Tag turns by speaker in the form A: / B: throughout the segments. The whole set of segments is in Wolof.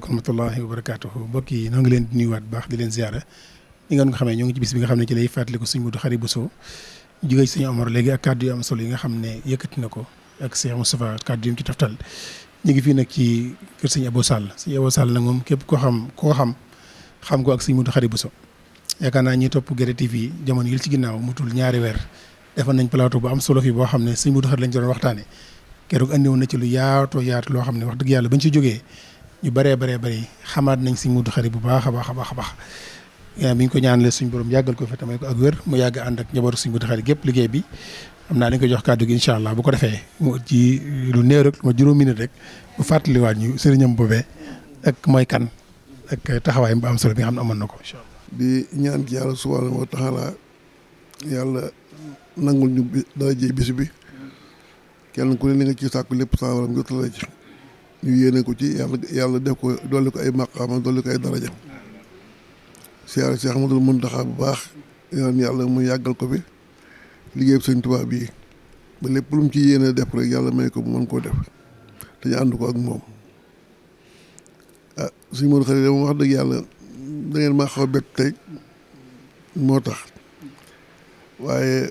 A: rahmatullahi wa barakaatuhu mbokk yi noo ngi leen di nuyuwaat bu baax di leen ziara ni ngeen ko xamee ñoo ngi ci bis bi nga xam ne ci lay fàttaliku sëñ Modou Khary Bousso jógee ci sëñ Omar léegi ak kàddu yu am solo yi nga xam ne yëkkati na ko ak Cheikh Moustapha kàddu yu mu ci taftal ñu ngi fii nag ci kër sëñ Abo Sall sëñ Abo Sall nag moom képp koo xam ko ak sëñ Modou Khary Bousso yaakaar naa ñuy topp Guédé TV jamono yi ci ginnaaw mu tul ñaari weer defoon nañ plateau bu am solo fii boo xam ne sëñ Modou Khary lañ ci doon waxtaane keroog andi woon na ci lu yaatu loo xam ne wax dëgg yàlla bañ ci jógee ñu bëree bëri xamaat nañ sëñ Modou Khary bu baax a baax mi ngi ko ñaanale suñ borom yàggal ko fi tamay ko ak wér mu yàgg ànd ak njabootu sëñ Modou Khary gépp liggéey bi xam naa dañ ko jox kàddu gi incha allah bu ko defee mu ci lu néew rek lu ma juróom minute rek bu fàttaliwaat ñu sëriñam boobee ak mooy kan ak taxawaay bu am solo bi nga xam ne amoon na ko incha allah.
B: di ñaan ci yàlla subhaanahu wa taala yàlla nangul ñu dara jëy bis bi kenn ku ne li nga ci sàkku lépp sa waram jottala ci ñu yéene ko ci yàlla def ko dolli ko ay maqaama dolli ko ay daraja siyaare Cheikh Ahmadul Muntaxa bu baax ñaan yàlla mu yàggal ko fi liggéey Sëñ Tuubaa bii ba lépp lu mu ci yéene def rek yàlla may ko mu mën koo def te ñu ànd ko ak moom ah Sëñ Modou Khary moom wax dëgg yàlla da ngeen maa xaw a bett tey moo tax waaye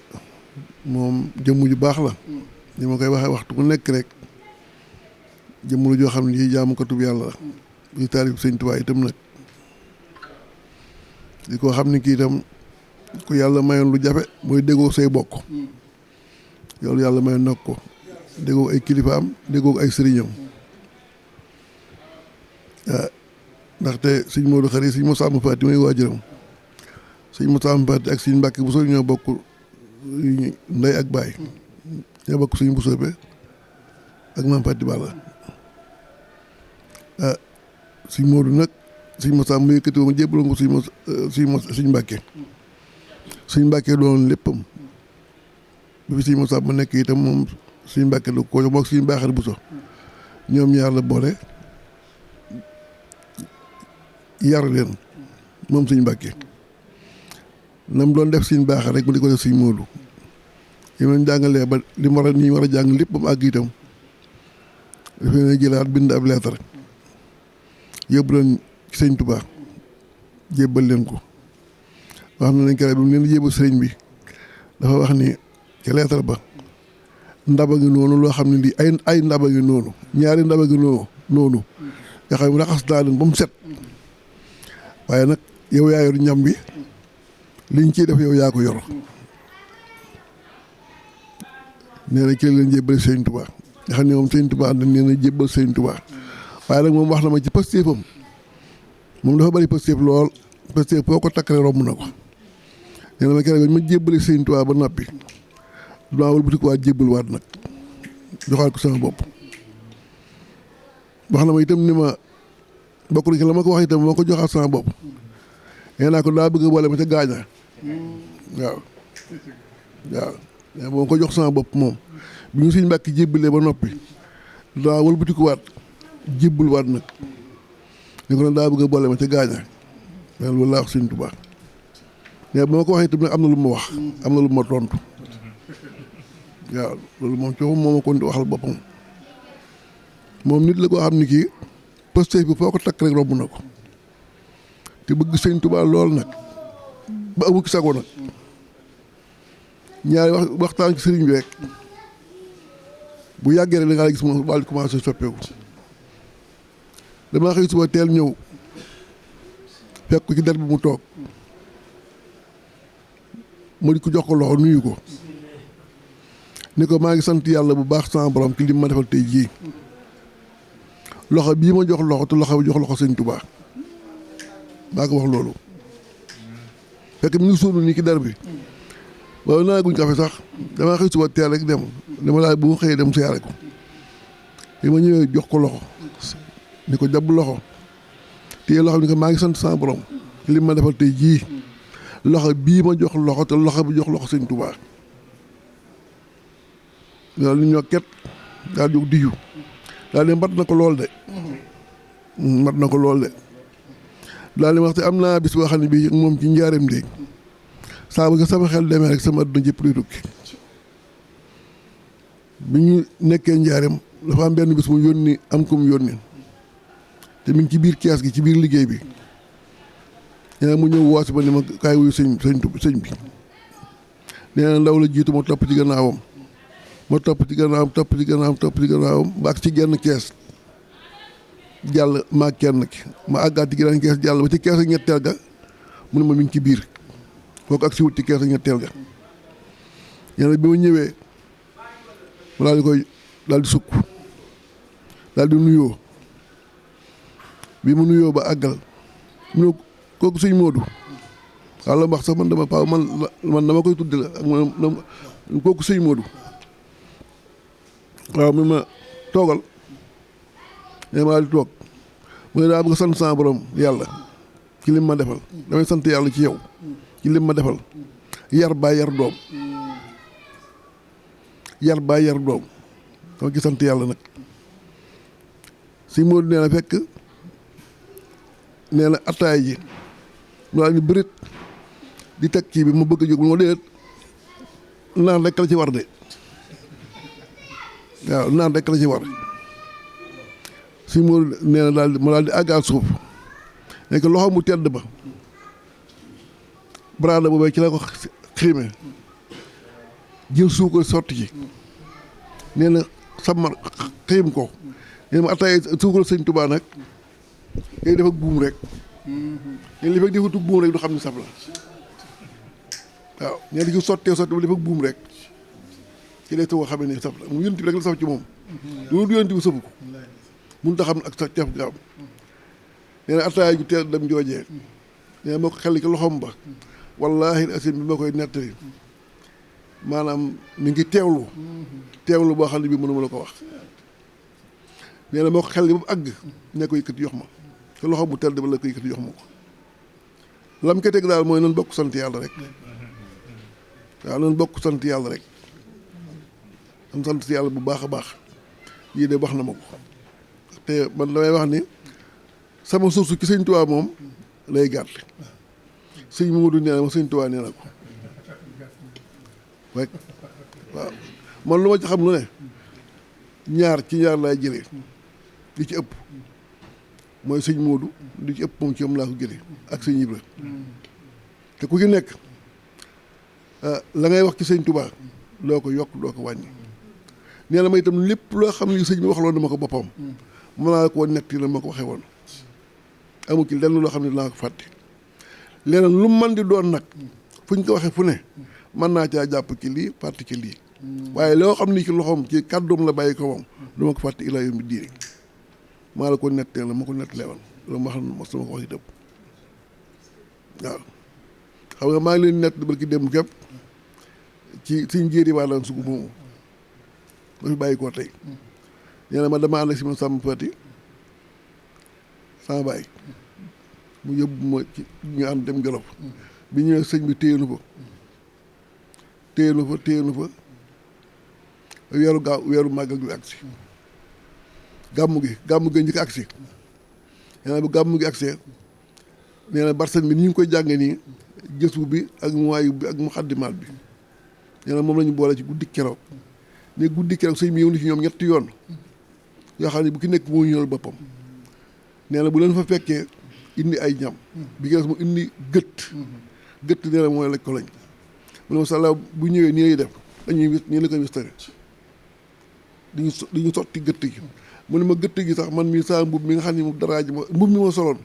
B: moom jëmm ju baax la ni ma koy waxee waxtu bu nekk rek jëmm la joo xam ne yi jaamu ko tub yàlla la di taalibu Sëñ Tuubaa itam nag di ko xam ne kii itam ku yàlla mayoon lu jafe mooy déggoo say bokk yow yàlla mayoon nag ko déggoo ay kilifaam déggoo ay sëriñam ndaxte sëñ Modou Khary sëñ Moussa Fati mooy waajuram sëñ Moussa Fati ak sëñ Mbàkke Bousso ñoo bokk ndey ak baay ñoo bokk sëñ Bousso be ak maam Fati Balla sëñ Modou nag sëñ Moussa mu yëkkati woon jébbaloon ko sëñ Mbàkke sëñ Mbàkke doon léppam bi fi sëñ Moussa ma nekk itam moom sëñ Mbàkke la ko moog sëñ Bakary Bousso ñoom ñaar la boole yar leen moom sëñ Mbàkke nam doon def sëñ Bakary rek mu di ko def sëñ Modou yi ma jàngalee ba li mu war a jàng lépp ba mu àgg itam dafay ne jëlaat bind ab leetar yóbbu leen ci sëñ Touba jébbal leen ko wax na nañ kere bi mu leen yóbbu sëriñ bi dafa wax ni ca leetar ba ndaba ngi noonu loo xam ne lii ay ndaba ngi noonu ñaari ndaba ngi noonu nga xam ne raxas naa leen ba mu set waaye nag yow yaa yor ñam bi liñ ciy def yow yaa ko yor nee na ci leen jébbal sëñ Touba nga xam ne moom sëñ Touba dañ leen a jébbal sëñ Touba waaye nag moom wax na ma ci pastéefam moom dafa bari pastéef lool pastéef foo ko takkale romb na ko nee na ma keroog ma jébbali sëñ Tuubaa ba noppi damaa wëlbati ko waat jébbal waat nag joxaat ko sama bopp wax na ma itam ni ma bokk na ci la ma ko wax itam moo ko joxaat sama bopp nee naa ko daa bëgg a boole ma ca gaaña waaw moo ko jox sama bopp moom bi ñu sëñ Mbàkke jébbalee ba noppi daa wëlbati ko waat jébbal waat nag ni ko daa bëgg a boole ma ca gaaña mais loolu laa wax sëñ Tuubaa mais ba ma ko waxee itam nag am na lu ma wax am na lu ma tontu waaw loolu moom coow moo ma ko waxal boppam moom nit la koo xam ni kii posté bi foo ko takk rek romb na ko te bëgg sëñ Tuubaa lool nag ba amu ki sago nag ñaari waxtaan ci sëriñ bi rek bu yàggee rek da ngaa gis moom wàllu commencé soppeeku damaa xëy suba teel ñëw fekk ko ci der bi mu toog ma di ko jox ko loxo nuyu ko ni ko maa ngi sant yàlla bu baax sama borom ci li ma defal tey jii loxo bii ma jox loxo te loxo bi jox loxo sëñ Tuubaa maa ko wax loolu fekk mi ngi suunu nii ci der bi waaye naa guñ kafe sax damaa xëy suba teel rek dem dama laaj bu ma xëyee dem siyaare ko bi ma ñëwee jox ko loxo ni ko jàpp loxo téye loxo ni ko maa ngi sant sama borom ci li ma defal tey jii loxo bii ma jox loxo te loxo bi jox loxo sëñ Tuubaa loolu ñoo ket daal di diju daal di mat na ko lool de mat na ko lool de daal di wax te am naa bis boo xam ne bii moom ci njaareem de saa ba sama xel demee rek sama adduna jëpp luy tukki bi ñu nekkee njaareem dafa am benn bis mu yónni am ko mu yónni te mi ngi ci biir kees gi ci biir liggéey bi nee na mu ñëw woosi ba ni ma kaay wuyu sëñ bi nee na ndaw la jiitu ma topp ci gannaawam ma topp ci gannaawam ba ak ci genn kees jàll maa kenn ki ma àggaat ci geneen kees jàll ba ci kees ak ñetteel ga mu ne ma mi ngi ci biir kooku ak si wut ci kees ak ñetteel ga nee na bi ma ñëwee ma daal di sukk daal di nuyoo bi mu nuyoo ba àggal mu ne kooku sëñ Modou waaw la wax sax man dama koy tudde la ak man kooku sëñ Modou waaw mi ma toogal ne ma di toog mu ne daa bëgg sant sama borom yàlla ci lim ma defal damay sant yàlla ci yow ci lim ma defal yar baa yar doom dama ci sant yàlla nag sëñ Modou nee na fekk nee na attaay ji mu daal ni bërit di teg kii bi ma bëgg a jóg ma déet naan rek la ci war de waaw naan rek la ci war si mu nee na daal ma daal di àggaat suuf nekk loxo mu tedd ba baraada boobee ci la ko xiime jël suukar sotti ci nee na sama xiim ko nee ma attaay suukar sëñ Tuubaa nag day def ak buum rek nee li fekk defatu buum rek du xam ne saf la waaw nee di ci sotti ba def ak buum rek ci lay soo xamee ne saf la mu yonent bi rek la saf ci moom loolu du yonent bi safu ko mun ta xam ak sa caf nga am nee na attaaya ju teel dem joojee nee na moo ko xel ci loxoom ba wallaahi asim bi ma koy nettali maanaam mi ngi teewlu boo xam ne bii mënuma la ko wax nee na moo ko xel ba mu àgg ne ko yëkkati jox ma te loxo bu tedd ba la ko yëkkati jox ma ko lam ko teg daal mooy nan bokk sant yàlla rek waaw nan bokk sant yàlla rek nan sant si yàlla bu baax a baax yii de wax na ma ko te man damay wax ni sama suuf ci sëñ Tuubaa moom lay gàtt sëñ Modou nee na ma sëñ Tuubaa nee na ko rek waaw man lu ma ci xam lu ne ñaar laay jëlee li ci ëpp mooy sëñ Modou li ci ëpp moom ci moom laa ko jëlee ak sëñ Ibra te ku ci nekk la ngay wax ci sëñ Tuubaa loo ko yokk doo ko wàññi nee na ma itam lépp loo xam ne sëñ bi waxaloon na ma ko boppam mën naa ko nett la ma ko waxee woon amul ci lenn loo xam ne dinaa ko fàtte leneen lu man di doon nag fu ñu ko waxee fu ne mën naa caa jàpp ci lii fàtte ci lii waaye loo xam ni ci loxoom ci kàddoom la bàyyi ko moom du ma ko fàtte ilaa yawmi diini maa la ko nettee la ma ko nettalee woon loolu ma xam ne mos sama ko wax itam waaw xam nga maa ngi leen nett barki dem képp ci suñ jéeri waa daan sugu moomu ba fi bàyyi koo tey nee na ma dama ànd ak si ma sàmm fati sama baay mu yóbbu ma ci ñu ànd dem Jolof bi ñëwee sëñ bi téyenu fa weeru màggal gi agsi gàmmu gi njëkk agsi nee na bu gàmmu gi agsee nee na barsen bi ni ñu ngi koy jànge nii gëstu bi ak muwaayu bi ak muxaddimaat bi nee na moom la ñu boole ci guddi keroog ne guddi keroog sëñ bi ñëw na ci ñoom ñetti yoon yoo xam ne bu ki nekk moo ñëwal boppam nee na bu leen fa fekkee indi ay ñam bi gees mu indi gëtt nee na mooy laj ko lañ mu ne ma sàlla bu ñëwee nii lay def dañuy wis nii la koy wistare diñu sotti gëtt gi mu ne ma gëtt gi sax man mii saa mbub mi nga xam ne mu daraa ji ma mbub mi ma soloon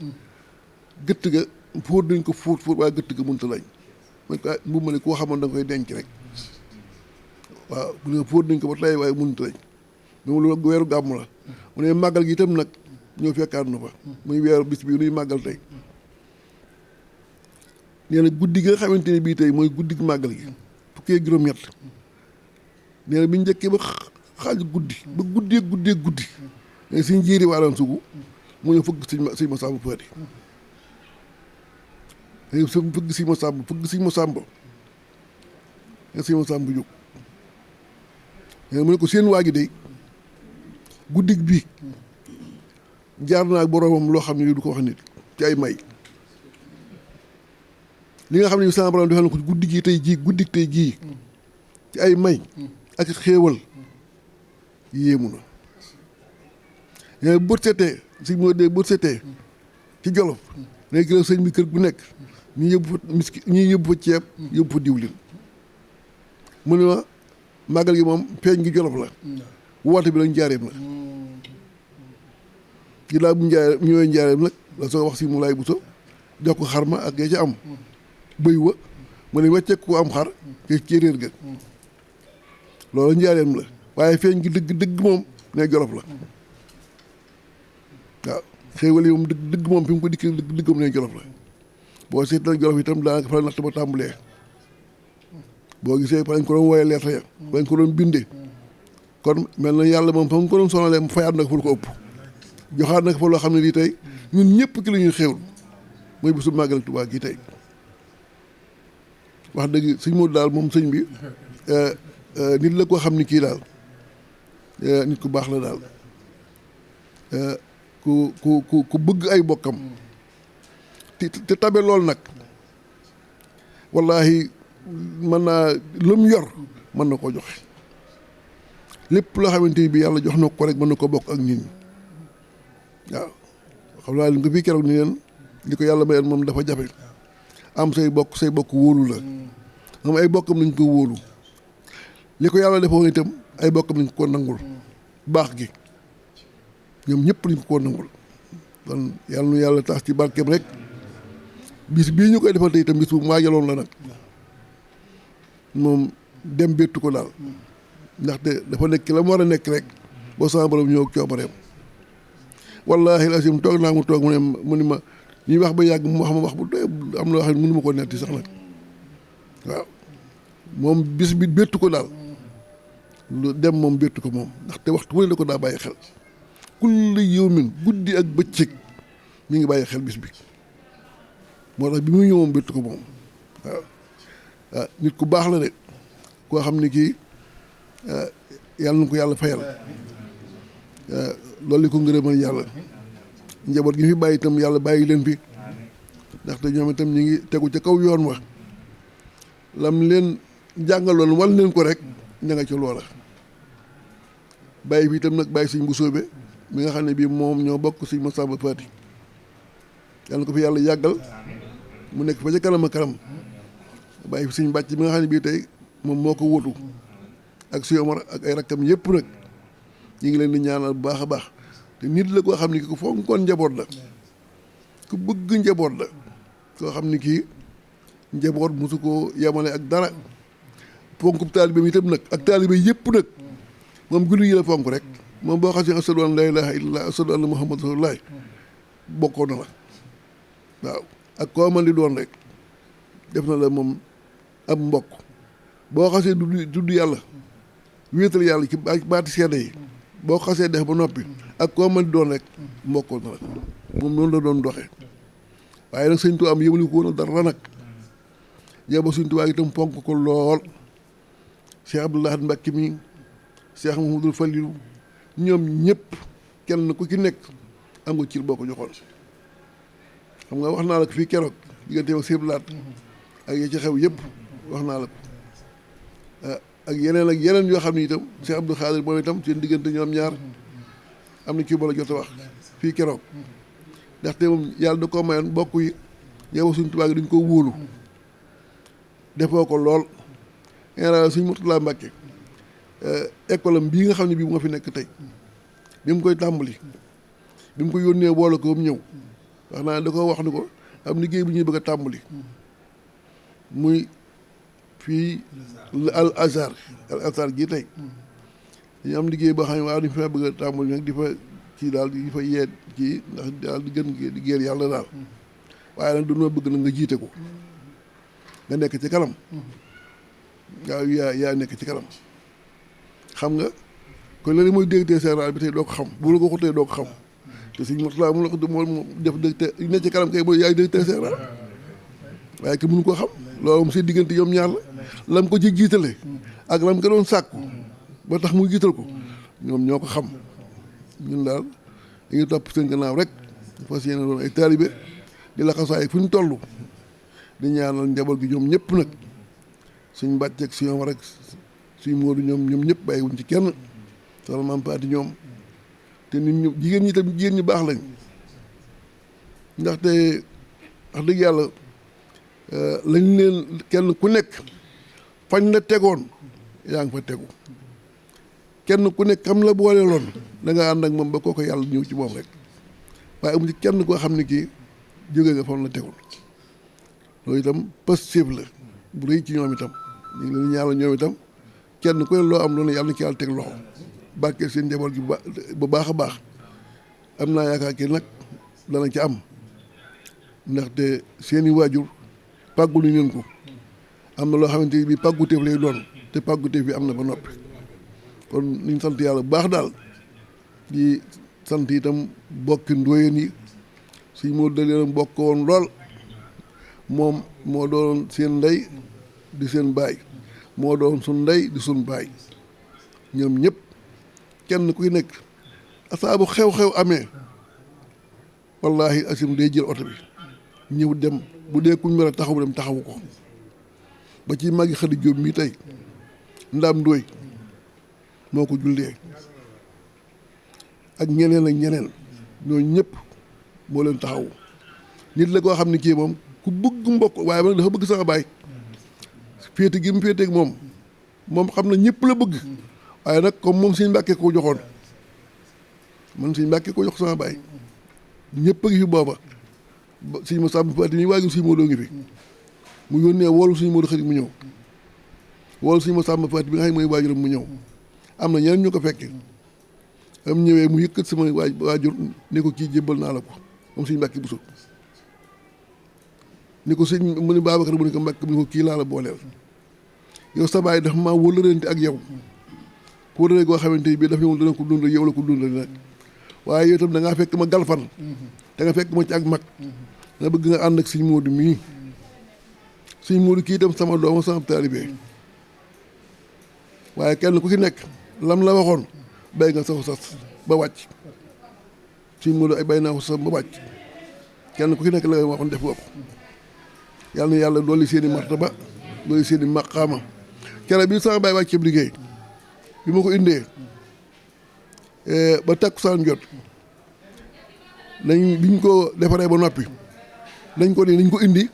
B: gëtt ga fóot dañ ko fóot waaye gëtt ga mënta lañ man ko mbub ma ne koo xamoon da nga koy denc rek waaw mu ne fóot dañ ko ba tey waaye mënta lañ moom loolu weeru gàmmu la mu ne màggal gi itam nag ñoo fekkaat na fa muy weeru bis bii nuy màggal tey nee na guddi gi nga xamante ne bii tey mooy guddi gi màggal gi fukkee juróom-ñett nee na bi njëkkee ba xaaj guddi ba guddee guddi suñ jéeri waalaan sugu mu ñëw fëgg sëñ Masamba Faty fëgg sëñ Masamba nga sëñ Masamba jóg mu ne ko seen waa ji de guddig bii jaar naa ak boroomam loo xam ne du ko wax nit ci ay may li nga xam ne sama borom defal na ko guddi gi tey jii guddig tey jii ci ay may ak xéewal yéemu na mais bët setee si moo dee bët setee ci Jolof léegi kër sëñ bi kër gu nekk ñu yóbbu fa ñii yóbbu fa ceeb yóbbu fa diwlin mu ne ma màggal gi moom feeñ gi Jolof la woote bi lañ njaareem la ginnaaw bu ñëwee njaareem nag la soo wax si mu laay buso jox ko xar ma ak ya ca am bëy wa mu ne wecce ko am xar ci réer ga loolu njaareem la waaye feeñ gi dëgg moom ne Jolof la waaw xéewal yi moom dëgg moom fi mu ko dikkee dëggam ne Jolof la boo seetal Jolof itam daanaka fa la natt ba tàmbalee boo gisee fa lañ ko doon woyee lettre ya fa lañ ko doon bindee kon mel na yàlla moom fa mu ko doon sonalee mu fayaat na ko fa lu ko ëpp joxaat na ko fa loo xam ne lii tey ñun ñëpp ki la ñuy xéewal mooy bisu màggal Tuubaa gi tey wax dëgg sëñ Modou daal moom sëñ bi nit la koo xam ni kii daal nit ku baax la daal ku bëgg ay bokkam te tabe lool nag wallaahi mën naa lu mu yor mën na koo joxe lépp loo xamante ni bi yàlla jox na ko rek mën na ko bokk ak nit ñi waaw xam naa li nga fii keroog ni leen li ko yàlla mayoon moom dafa jafe am say bokk wóolu la moom ay bokkam nañ ko wóolu li ko yàlla defoon itam ay bokkam nañ ko nangul baax gi ñoom ñëpp nañ ko nangul kon yàlla nu yàlla tax ci barkeem rek bis bii ñu koy defal te itam bis bu waajaloon la nag moom dem bettu ko daal ndaxte dafa nekk la mu war a nekk rek boo sama borom ñëw ak coobareem wallaahi lasim toog naa mu toog mu ne ma ñuy wax ba yàgg mu wax bu doy am na loo xam ne mënu ma ko netti sax nag waaw moom bis bi bettu ko daal lu dem moom bettu ko moom ndaxte waxtu wu ne la ko daa bàyyi xel kulli yawmin guddi ak bëccëg mi ngi bàyyi xel bis bi moo tax bi muy ñëw moom bettu ko moom waaw nit ku baax la de koo xam ne kii yàlla na ko yàlla fayal loolu li ko ngërëmal yàlla njaboot gi fi bàyyi itam yàlla bàyyi leen fi ndaxte ñoom itam ñu ngi tegu ca kaw yoon wa lam leen jàngaloon wal leen ko rek ña nga ca loola bàyyi fi itam nag bàyyi sëñ bu sóobe mi nga xam ne bii moom ñoo bokk sëñ Masamba Faty yàlla na ko fi yàlla yàggal mu nekk fa ca kanam a kanam bàyyi fi sëñ bàcc mi nga xam ne bii tey moom moo ko wóotu ak sëñ Omar ak ay rakkam yëpp nag ñu ngi leen di ñaanal bu baax a baax te nit la koo xam ne ki ku fonkoon njaboot la ku bëgg njaboot la koo xam ne kii njaboot mosu koo yemale ak dara fonkub taalibe bi itam nag ak taalibe yëpp nag moom julli yi la fonk rek moom boo xam ne ashadu an laa ilaaha illallah ashadu anna muhammad rasulullah bokkoo na la waaw ak koo man di doon rek def na la moom ab mbokk boo xasee dudd yàlla wéetal yàlla ci baati seede yi boo xasee def ba noppi ak koo man di doon rek mbokkoo na la moom noonu la doon doxee waaye nag sëñ Tuubaa am yëmali ko woon dara nag yow ba sëñ Tuubaa itam fonk ko lool Cheikh Abdoul Ahad Mbacké mi Cheikh Mouhamadoul Falilou ñoom ñëpp kenn ku ci nekk am nga cir boo ko joxoon xam nga wax naa la ko fii keroog diggante ak siblaat ak ya ci xew yëpp wax naa la ko ak yeneen yoo xam ne itam Cheikh Abdou Khadir moom itam seen diggante ñoom ñaar am na ci bala jot a wax fii keroog ndaxte moom yàlla da koo mayoon bokk yi yow suñ tubaab dañ ko wóolu defoo ko lool en suñ Murtala Mbàkke école am bii nga xam ne bii moo fi nekk tey bi mu koy tàmbali bi mu ko yónnee boole ko mu ñëw wax naa da ko wax ni ko am liggéey bi ñuy bëgg a tàmbali muy fii al azhar gii tey dañu am liggéey boo xam ne waaw dañu fa bëgg a tàmbali nag di fa ci daal di fa yeet ci ndax daal di gën di géer yàlla daal waaye nag dañoo bëgg na nga jiite ko nga nekk ci kanam waaw yaa nekk ci kanam xam nga kon loolu mooy directeur général bi tey doo ko xam bu la ko xutee doo ko xam te sëñ Mourtala mu la ko moo def directeur ne ci kanam kay booy yaay directeur général waaye que mënu ko xam loolu moom seen diggante ñoom ñaar la lam ko ci jiitale ak lam ko doon sàkku ba tax mu jiital ko ñoom ñoo ko xam ñun daal dañuy topp seen gannaaw rek fas yéene doon ay taalibe di la xasaay fu ñu toll di ñaanal njaboot gi ñoom ñëpp nag suñ bàcc ak suñu war ak suñ Moodu ñoom ñëpp bàyyiwuñ ci kenn soxna Maam Faati ñoom te nit ñu jigéen ñi tamit jigéen ñi baax lañ ndaxte wax dëgg yàlla lañ leen kenn ku nekk fañ la tegoon yaa ngi fa tegu kenn ku nekk xam la boole loon da nga ànd ak moom ba kooko yàlla ñëw ci moom rek waaye amu ci kenn koo xam ne kii jóge nga fan la tegul loolu itam positif la bu rëy ci ñoom itam ñu ngi leen ñaanal ñoom itam kenn ku ne loo am loolu yàlla na ci yàlla teg loxo barkeel seen njaboot gi bu baax a baax am naa yaakaar ki nag dana ci am ndaxte seeni waajur pàggul ñu leen ko am na loo xamante ni bii pàgguteef lay doon te pàgguteef bi am na ba noppi kon ñu sant yàlla bu baax daal di sant itam bokki ndóoyeen yi suñ moo da leen bokk woon lool moom moo doon seen ndey di seen baay moo doon sun ndey di sun baay ñoom ñëpp kenn kuy nekk asaabu xew-xew amee wallahi asim day jël oto bi ñëw dem bu dee kuñ mën a taxawu dem taxawu ko ba ci màggi Xadi Jóob mii tey ndaam ndóoy moo ko jullee ak ñeneen ak ñeneen ñooñu ñëpp moo leen taxawu nit la koo xam ne kii moom ku bëgg mbokk waaye man dafa bëgg sama baay féete gi mu féeteeg moom xam na ñëpp la bëgg waaye nag comme moom Sëñ Mbàkke ko joxoon man Sëñ Mbàkke ko jox sama baay ñëpp a ngi fi booba Sëñ ma sàmm Faati mi waajur Sëñ Moodu ngi fi mu yónnee woolu Sëñ Moodu Xari mu ñëw woolu Sëñ ma sàmm Faati bi nga xam ne mooy waajuram mu ñëw am na ñeneen ñu ko fekke am ñëwee mu yëkkat sama waajur ne ko kii jébbal naa la ko moom Sëñ Mbàkke Buso ni ko sëñ mu ne Babacar mu ne ko Mbàkke mu ne ko kii laa la booleel yow sa baay dafa maa wëlërante ak yow wëlëre goo xamante ni bii daf ñëw dana ko dund yow la ko dund nag waaye yow itam da ngaa fekk ma galfan da nga fekk ma ci ak mag nga bëgg nga ànd ak Sëñ Moodu mii Sëñ Moodu kii itam sama dooma sama taalibe waaye kenn ku ci nekk lam la waxoon bay nga saw sas ba wàcc Sëñ Moodu ay bay naa ko sas ba wàcc kenn ku ci nekk la nga waxoon def nga ko yàlla na yàlla dolli seen i martaba dolli seen i maqaama kere bi sama baay wàcceeb liggéey bi ma ko indee ba takkusaan jot biñ ko defaree ba noppi dañ ko nañ ko indi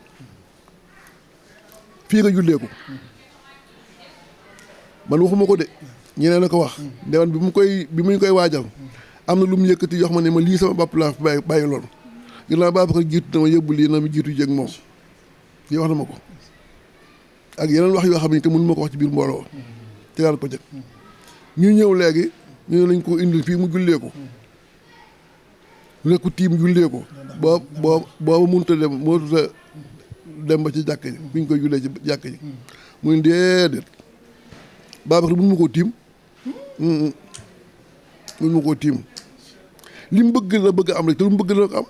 B: fii nga jullee ko man waxuma ko de ñeneen a ko wax ndewan bi mu koy waajal am na lu mu yëkkati jox ma ne ma lii sama bopp laa bàyyi loolu ginnaaw Babacar jiitu na ma yóbbu lii na ma jiitu jéeg moom lii wax na ma ko ak yeneen wax yoo xam ne te mënu ma ko wax ci biir mbooloo tegal ko jëkk ñu ñëw léegi ñu ne lañ ko indil fii mu jullee ko nekku tiim jullee ko booba mënut a dem ba ci jàkk ji fi ñu koy jullee ci jàkk ji muy déedéet Babacar mënu ma koo tiim mënu ma koo tiim li mu bëgg la bëgg am rek te lu mu bëgg la ko am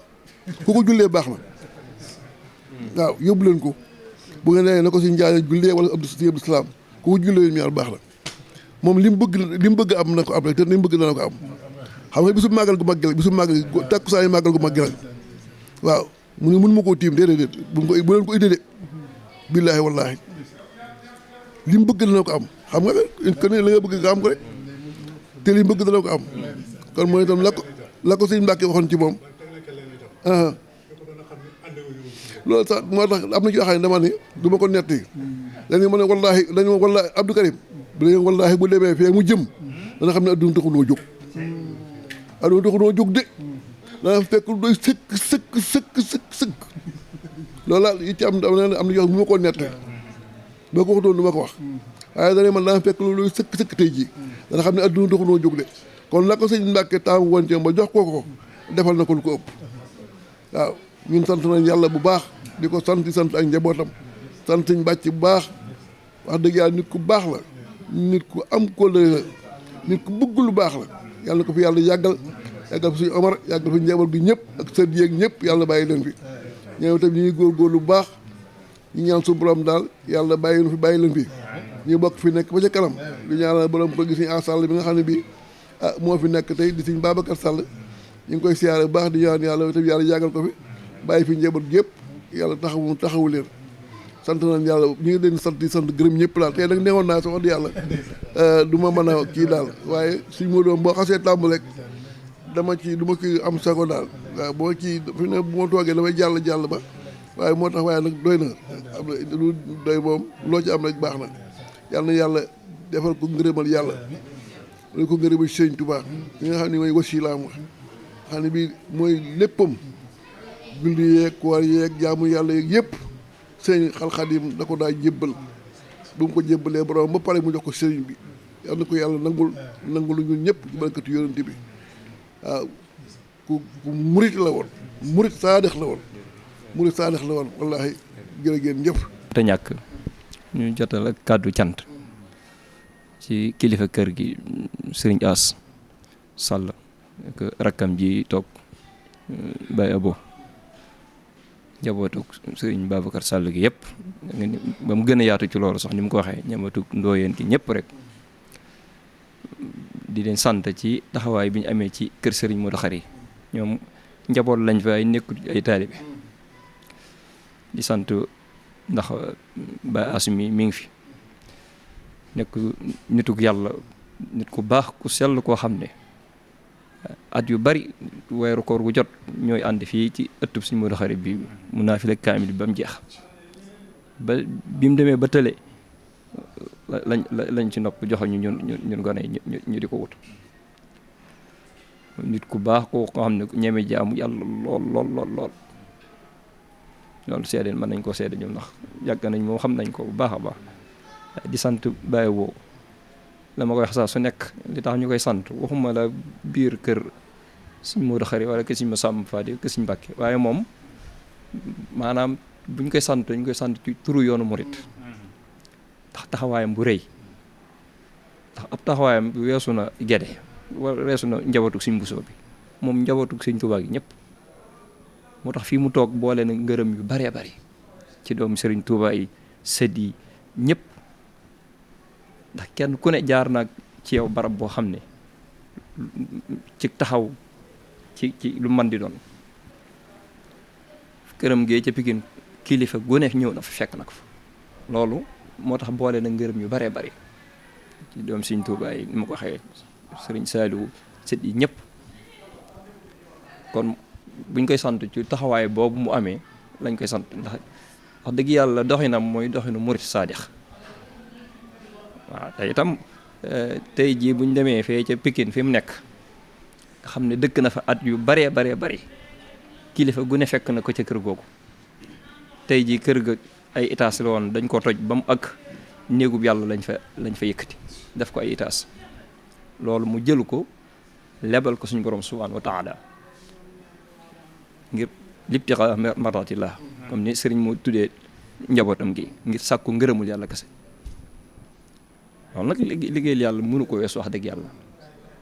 B: ku ko jullee baax na waaw yóbbu leen ko bu ngeen nee na ko si Njaay jullee wala Abdou Salaam ku ko jullee ñaar baax la moom li mu bëgg am na ko am rek te li mu bëgg dana ko am xam nga bisu màggal gu mag gi la bisu màggal takkusaan yi màggal gu mag gi la waaw mu ne mënu ma koo tiim déedéet bu leen ko indee de billaahi wallaahi li mu bëgg dana ko am xam nga que ne la nga bëgg nga am ko rek te li mu bëgg dana ko am kon mooy itam la ko Sëñ Mbàkke waxoon ci moom loolu sax moo tax am na ci yoo xam ne dama ni du ma ko netti dañu ma ne wallaahi Abdou Karim bu dee wallaahi bu demee fee mu jëm dana xam ne adduna taxul jóg adduna taxul jóg de dana fekk doy sëkk loolu laa yi ci am na yoo xam ne bu ma ko nett boo ko waxutoon du ma ko wax waaye dana man dana fekk loolu doy sëkk tey jii dana xam ne adduna taxul jóg de kon la ko Sëñ Mbàkke taamu woon ci ba jox ko defal na ko lu ko ëpp waaw ñun sant nañ yàlla bu baax di ko sant ak njabootam sant Sëñ Bàcc bu baax wax dëgg yàlla nit ku baax la nit ku am kóllëre la nit ku bëgg lu baax la yàlla na ko fi yàlla yàggal yàggal fi suñu Omar yàggal fi njaboot gi ñëpp ak sët yeeg ñëpp yàlla bàyyi leen fi ñoom itam ñu ngi góorgóorlu bu baax ñu ñaan suñu borom daal yàlla bàyyi leen fi bàyyi leen fi ñu bokk fi nekk ba ca kanam lu ñaanal borom ko gis ñu Sall bi nga xam ne bii moo fi nekk tey di suñ Babacar Sall ñu ngi koy siyaare bu baax di ñaan yàlla itam yàlla yàggal ko fi bàyyi fi njaboot gi yëpp yàlla taxawu leen sant nañ yàlla ñu ngi leen di sant gërëm ñëpp daal tey nag neewoon naa sax wax di yàlla du ma mën a kii daal waaye suñ moo doom boo xasee tàmb rek du ma ci am sago daal waaw boo ci fi ne bu ma toogee damay jàll ba waaye moo tax waaye nag doy na am na lu doy moom loo ci am rek baax na yàlla defal ko ngërëmal yàlla lu ko ngërëmal Sëñ Tuubaa ñi nga xam ne mooy wasilaam wax xam ne bii mooy léppam julli yeeg koor yeeg jaamu yàlla yeeg yëpp sëñ Xadim da ko daa jébbal bu mu ko jébbalee borom ba pare mu jox ko sëriñ bi yal na ko yàlla nangul ñun ñëpp ci barkatu yonent bi waaw ku murit la woon murit saadix la woon wallaahi jërë ngeen jëf
C: te ñàkk ñu jotal ak kàddu cant ci kilifa kër gi sëriñ As Sall ak rakkam ji toog Baye Abo njabootu sëriñ Babacar Sall gi yëpp ba mu gën a yaatu ci loolu sax ni mu ko waxee njabootu ndooyeen gi ñëpp rek di leen sant ci taxawaay bi ñu amee ci kër sëriñ Modou Khary ñoom njaboot lañ fa ay nekkul ay taalibe di sant ndax Baye Asmi mi ngi fi nekk nituk yàlla nit ku baax ku sell koo xam ne at yu bari weeru koor gu jot ñooy ànd fii ci ëttub Sëriñ Modou Khary bi mun naa fi la kaamil bi ba mu jeex ba bi mu demee ba tële lañ ci nopp joxe ñun gone ñu di ko wut nit ku baax koo xam ne ñeme jaamu yàlla lool loolu seede mën nañ koo seede ñoom ndax yàgg nañ moom xam nañ ko bu baax a baax di sant Baye woo la ma koy wax saa su nekk li tax ñu koy sant waxuma la biir kër Sëriñ Modou Khary wala kër Sëriñ Massamba Fadi kër Sëriñ Mbàkke waaye moom maanaam buñ koy sant dañ koy sant ci turu yoonu murit ndax taxawaayam bu rëy ndax ab taxawaayam weesu na gede wala weesu na njabootu Sëriñ Bousso bi moom njabootu Sëriñ Tuubaa gi ñëpp moo tax fii mu toog boole na ngërëm yu baree bari ci doomu Sëriñ Tuubaa yi sët yi ñëpp ndax kenn ku ne jaar na ci yow barab boo xam ne ci taxaw ci lu man di doon këram gee ca Pikine kilifa gu ne ñëw na fa fekk na ko fa loolu moo tax boole na ngërëm yu baree bari ci doom Sëriñ Tuubaa yi ni ma ko waxee Sëriñ Saaliwu sët yi ñëpp kon buñ koy sant ci taxawaay boobu mu amee lañ koy sant ndax wax dëgg yàlla doxinam mooy doxinu murit saadix waaw te itam tey jii buñ demee fee ca Pikine fi mu nekk nga xam ne dëkk na fa at yu baree bari kilifa gu ne fekk na ko ca kër googu tey jii kër ga ay étage la woon dañ ko toj ba mu àgg néegub yàlla lañ fa yëkkati def ko ay étage loolu mu jël ko lebal ko suñu borom subhaanahu wa taala ngir libtigaa mardatillah comme ni sëriñ moo tuddee njabootam gi ngir sàkku ngërëmul yàlla kese loolu nag liggéeyal yàlla mënu ko weesu wax dëgg yàlla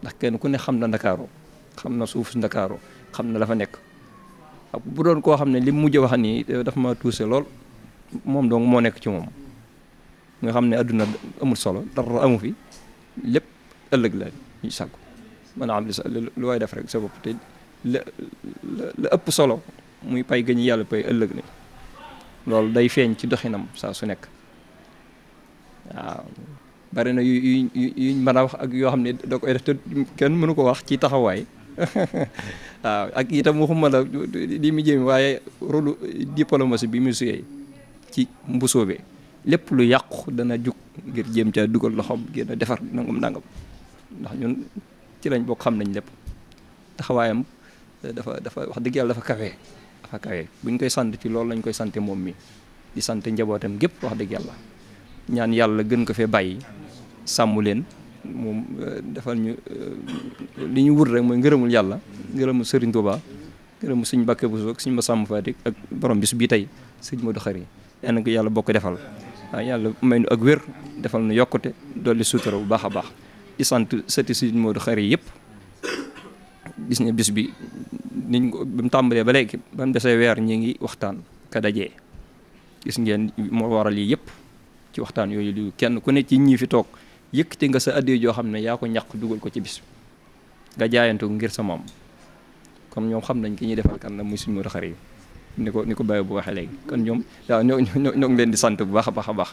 C: ndax kenn ku ne xam na Ndakaaru xam na suuf si Ndakaaru xam na la fa nekk bu doon koo xam ne li mujj wax nii dafa ma tuuse lool moom donc moo nekk ci moom nga xam ne adduna amul solo dara amu fi lépp ëllëg la ñu sàkku maanaam lu waay def rek sa bopp te la ëpp solo muy pay gañu yàlla pay ëllëg la loolu day feeñ ci doxinam saa su nekk waaw bari na yuñ mën a wax ak yoo xam ne da koy def te kenn mënu ko wax ci taxawaay waaw ak itam waxuma la di mu jëm waaye rôle diplomatie bi mu suyee ci mbusoobe lépp lu yàqu dana jug ngir jéem ca dugal loxoom ngir a defar nangam ndax ñun ci lañ bokk xam nañ lépp taxawaayam dafa wax dëgg yàlla dafa kawe buñ koy sant ci loolu lañ koy sante moom mi di sant njabootam gépp wax dëgg yàlla ñaan yàlla gën ko fee bàyyi sàmm leen moom defal ñu li ñu wut rek mooy ngërëmul yàlla ngërëmul Sëriñ Tuubaa ngërëmul Sëriñ Mbàkke Buso ak Sëriñ Massamba Faty ak borom bis bii tey Sëriñ Modou Khary yal na ko yàlla bokk defal waaw yàlla may nu ak wér defal nu yokkute dolli sutura bu baax a baax di sant sëti Sëriñ Modou Khary yëpp gis ne bis bi niñ ko ba mu tàmbalee ba léegi ba mu desee weer ñi ngi waxtaan ka dajee gis ngeen moo waral lii yëpp ci waxtaan yooyu li kenn ku ne ci ñii fi toog yëkkati nga sa addiya joo xam ne yaa ko ñàq dugal ko ci bis nga jaayantu ngir sa maam comme ñoom xam nañ ki ñuy defal kan la muy suñu Modou Khary ni ko bàyyi bu waxee léegi kon ñoom waaw ñoo ngi leen di sant bu baax a baax a baax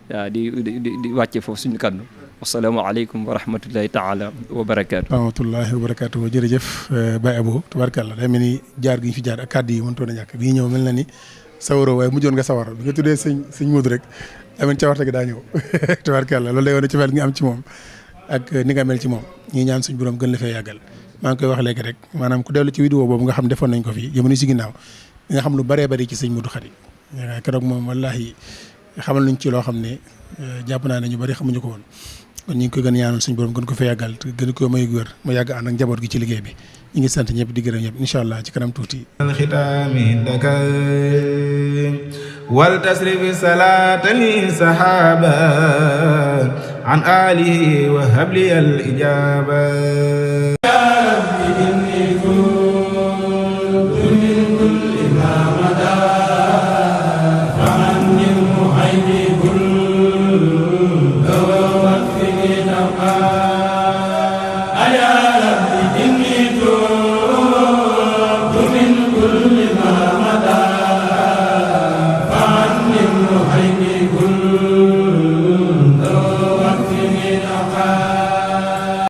C: waaw di wàcce foofu suñu kàddu wasalaamaaleykum wa rahmatullahi taala wa barakaatu.
A: rahmatullahi wa barakaatu jërëjëf Baye Abo tubaarkàlla day mel ni jaar gi ñu fi jaar ak kàddu yi mënutoon a ñàkk bii ñëw mel na ni sawaroo waaye mujjoon nga sawar bi nga tuddee sëñ Modou rek amen cawarte gi daa ñëw tubaarkàlla loolu day wane ci fel nga am ci moom ak ni nga mel ci moom ñi ñaan suñu borom gën la fee yàggal maa ngi koy wax léegi rek maanaam ku dellu ci vidéo boobu nga xam defoon nañ ko fi jamono si ginnaaw nga xam lu bëree bëri ci sëñ Modou Khary keroog moom wallahi xamal nañ ci loo xam ne jàpp naa ne ñu bëri xamuñu ko woon kon ñu ngi koy gën a ñaanal suñu borom gën ko fee yàggal gën ko may wér mu yàgg ànd ak njaboot gi ci liggéey bi ñu ngi sant ñëpp di gërëm ñëpp incha allah ci kanam tuuti
D: alxitaami daka wal tasrif salaatani sahaba an alihi wa habli al ijaba